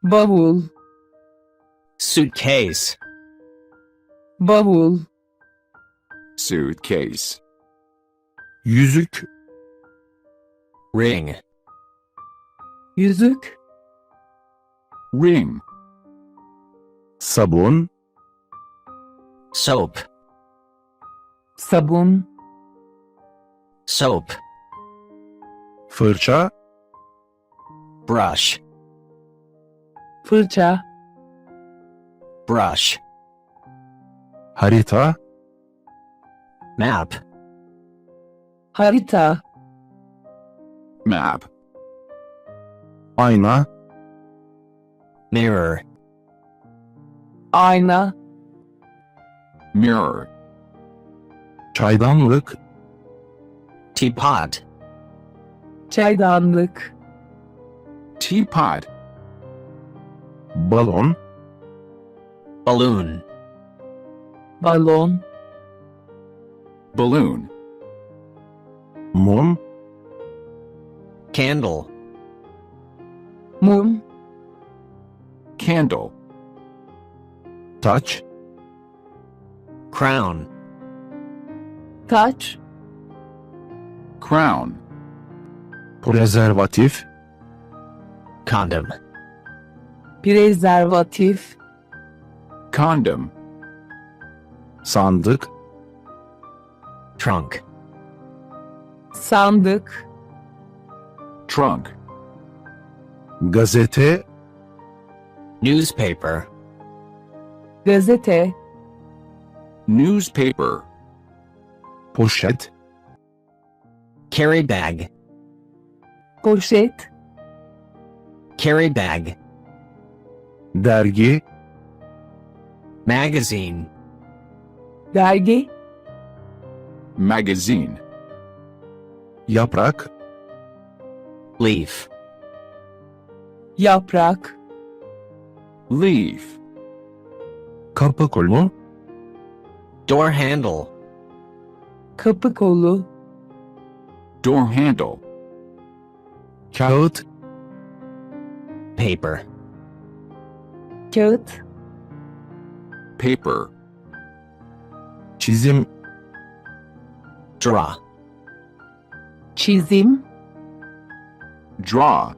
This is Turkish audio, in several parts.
bavul, suitcase, bavul, suitcase, yüzük, ring, yüzük, ring, sabun, soap, sabun, soap, fırça, brush, fırça, brush, harita, map, harita, map, ayna, mirror, ayna, mirror, çaydanlık, teapot, çaydanlık, teapot, balon, balloon, balon, balloon, mum, candle, mum, candle, taç, crown, taç, crown, prezervatif, condom, prezervatif, condom, sandık, trunk, sandık, trunk, gazete, newspaper, gazete, newspaper, poşet, carry bag, poşet, carry bag, dergi, magazine, dergi, magazine, yaprak, leaf, yaprak, leaf, kapı kolu, door handle, kapı kolu, door handle, kağıt, paper, kağıt, paper, çizim, draw, çizim, draw,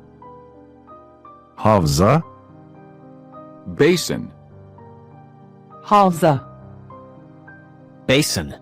havza, basin, havza, basin,